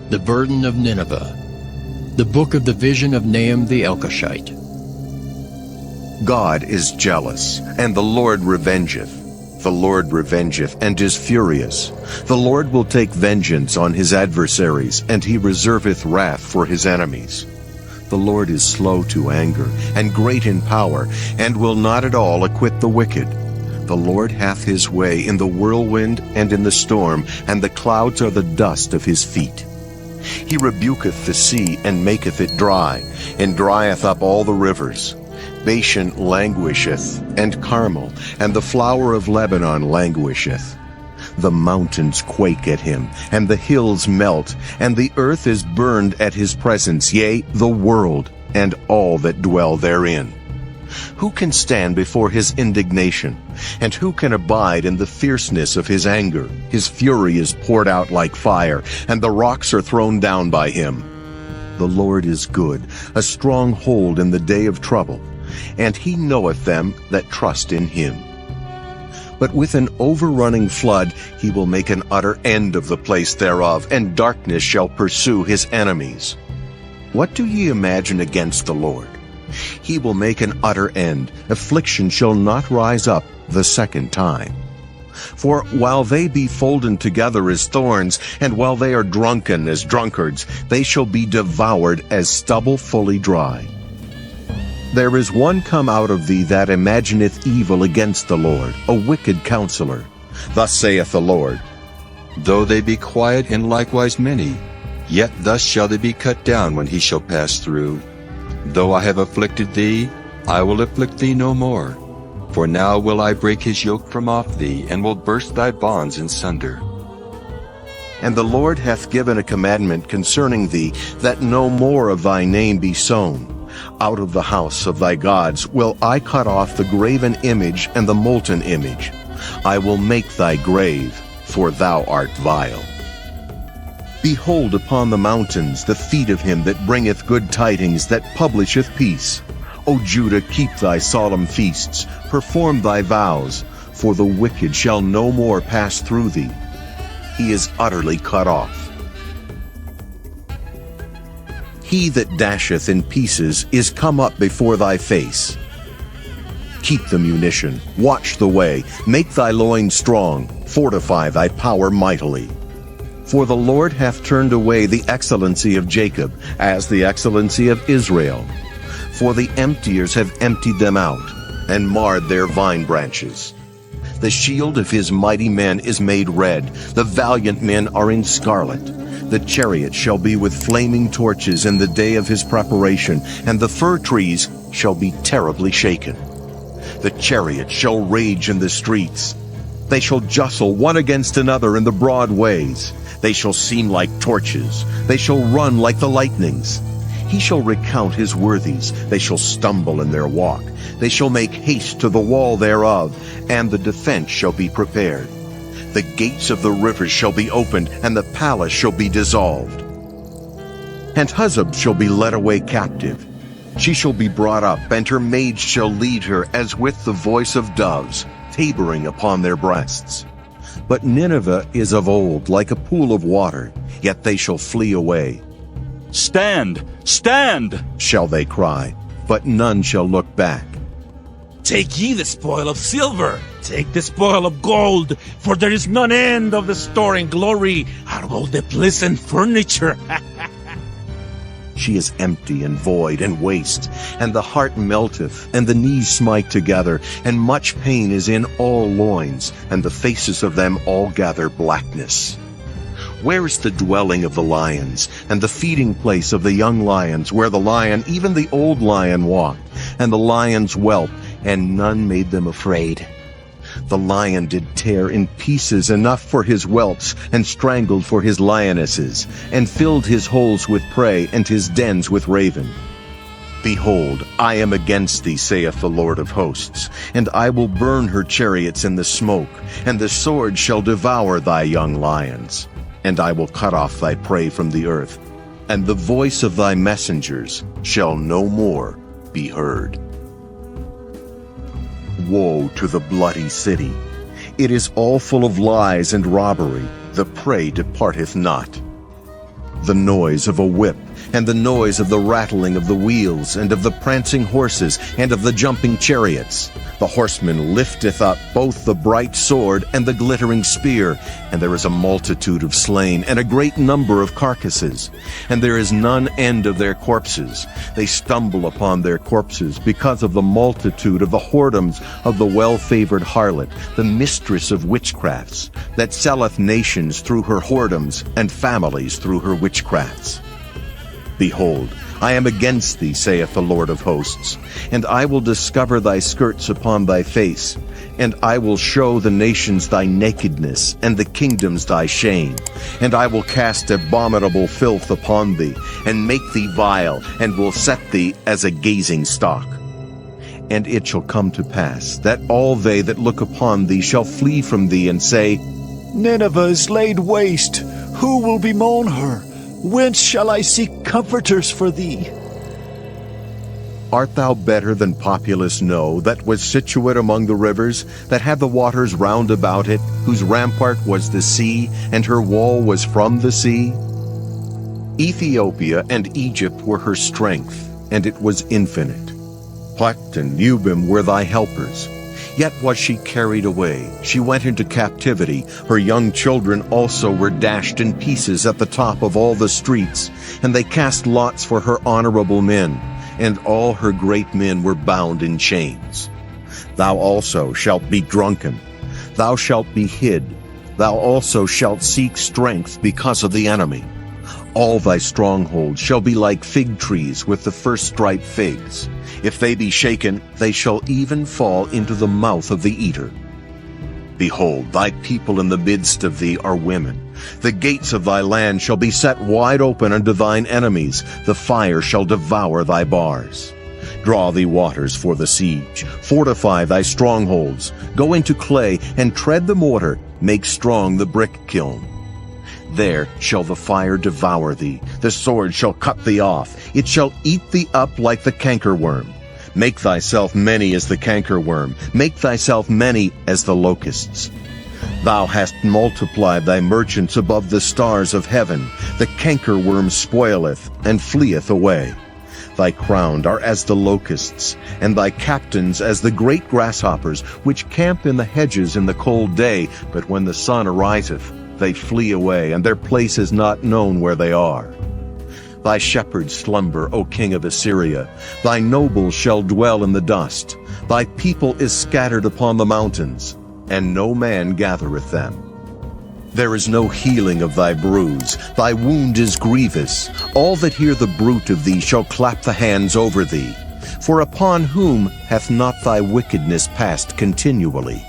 The burden of Nineveh. The book of the vision of Nahum the Elkoshite. God is jealous, and the Lord revengeth. The Lord revengeth, and is furious. The Lord will take vengeance on his adversaries, and he reserveth wrath for his enemies. The Lord is slow to anger, and great in power, and will not at all acquit the wicked. The Lord hath his way in the whirlwind and in the storm, and the clouds are the dust of his feet. He rebuketh the sea, and maketh it dry, and drieth up all the rivers. Bashan languisheth, and Carmel, and the flower of Lebanon languisheth. The mountains quake at him, and the hills melt, and the earth is burned at his presence, yea, the world, and all that dwell therein. Who can stand before his indignation? And who can abide in the fierceness of his anger? His fury is poured out like fire, and the rocks are thrown down by him. The Lord is good, a strong hold in the day of trouble, and he knoweth them that trust in him. But with an overrunning flood he will make an utter end of the place thereof, and darkness shall pursue his enemies. What do ye imagine against the Lord? He will make an utter end. Affliction shall not rise up the second time. For while they be folden together as thorns, and while they are drunken as drunkards, they shall be devoured as stubble fully dry. There is one come out of thee that imagineth evil against the Lord, a wicked counselor. Thus saith the Lord, Though they be quiet and likewise many, yet thus shall they be cut down when he shall pass through. Though I have afflicted thee, I will afflict thee no more. For now will I break his yoke from off thee, and will burst thy bonds in sunder. And the Lord hath given a commandment concerning thee, that no more of thy name be sown. Out of the house of thy gods will I cut off the graven image and the molten image. I will make thy grave, for thou art vile. Behold upon the mountains the feet of him that bringeth good tidings, that publisheth peace. O Judah, keep thy solemn feasts, perform thy vows, for the wicked shall no more pass through thee. He is utterly cut off. He that dasheth in pieces is come up before thy face. Keep the munition, watch the way, make thy loins strong, fortify thy power mightily. For the Lord hath turned away the excellency of Jacob, as the excellency of Israel. For the emptiers have emptied them out, and marred their vine branches. The shield of his mighty men is made red, the valiant men are in scarlet. The chariot shall be with flaming torches in the day of his preparation, and the fir trees shall be terribly shaken. The chariot shall rage in the streets. They shall jostle one against another in the broad ways. They shall seem like torches. They shall run like the lightnings. He shall recount his worthies. They shall stumble in their walk. They shall make haste to the wall thereof, and the defense shall be prepared. The gates of the rivers shall be opened, and the palace shall be dissolved. And Huzzab shall be led away captive. She shall be brought up, and her maids shall lead her, as with the voice of doves, tabering upon their breasts. But Nineveh is of old, like a pool of water, yet they shall flee away. Stand! Stand! Shall they cry, but none shall look back. Take ye the spoil of silver, take the spoil of gold, for there is none end of the store in glory, out of all the pleasant furniture. She is empty and void and waste, and the heart melteth, and the knees smite together, and much pain is in all loins, and the faces of them all gather blackness. Where is the dwelling of the lions, and the feeding place of the young lions, where the lion, even the old lion, walked, and the lions whelped, and none made them afraid? The lion did tear in pieces enough for his whelps, and strangled for his lionesses, and filled his holes with prey, and his dens with raven. Behold, I am against thee, saith the Lord of hosts, and I will burn her chariots in the smoke, and the sword shall devour thy young lions. And I will cut off thy prey from the earth, and the voice of thy messengers shall no more be heard. Woe to the bloody city! It is all full of lies and robbery. The prey departeth not. the noise of a whip, and the noise of the rattling of the wheels, and of the prancing horses, and of the jumping chariots. The horseman lifteth up both the bright sword and the glittering spear, and there is a multitude of slain, and a great number of carcasses. And there is none end of their corpses. They stumble upon their corpses, because of the multitude of the whoredoms of the well-favored harlot, the mistress of witchcrafts, that selleth nations through her whoredoms, and families through her witchcrafts. Behold, I am against thee, saith the Lord of hosts, and I will discover thy skirts upon thy face, and I will show the nations thy nakedness, and the kingdoms thy shame, and I will cast abominable filth upon thee, and make thee vile, and will set thee as a gazing stock. And it shall come to pass, that all they that look upon thee shall flee from thee, and say, Nineveh is laid waste. Who will bemoan her? Whence shall I seek comforters for thee? Art thou better than Populus No, that was situate among the rivers, that had the waters round about it, whose rampart was the sea, and her wall was from the sea? Ethiopia and Egypt were her strength, and it was infinite. Put and Lubim were thy helpers. Yet was she carried away. She went into captivity. Her young children also were dashed in pieces at the top of all the streets, and they cast lots for her honorable men, and all her great men were bound in chains. Thou also shalt be drunken. Thou shalt be hid. Thou also shalt seek strength because of the enemy. All thy strongholds shall be like fig trees with the first ripe figs. If they be shaken, they shall even fall into the mouth of the eater. Behold, thy people in the midst of thee are women. The gates of thy land shall be set wide open unto thine enemies. The fire shall devour thy bars. Draw thee waters for the siege. Fortify thy strongholds. Go into clay, and tread the mortar. Make strong the brick kiln. There shall the fire devour thee, the sword shall cut thee off, it shall eat thee up like the cankerworm. Make thyself many as the cankerworm, make thyself many as the locusts. Thou hast multiplied thy merchants above the stars of heaven, the cankerworm spoileth and fleeth away. Thy crowned are as the locusts, and thy captains as the great grasshoppers, which camp in the hedges in the cold day, but when the sun ariseth, they flee away, and their place is not known where they are. Thy shepherds slumber, O king of Assyria. Thy nobles shall dwell in the dust. Thy people is scattered upon the mountains, and no man gathereth them. There is no healing of thy bruise. Thy wound is grievous. All that hear the bruit of thee shall clap the hands over thee. For upon whom hath not thy wickedness passed continually?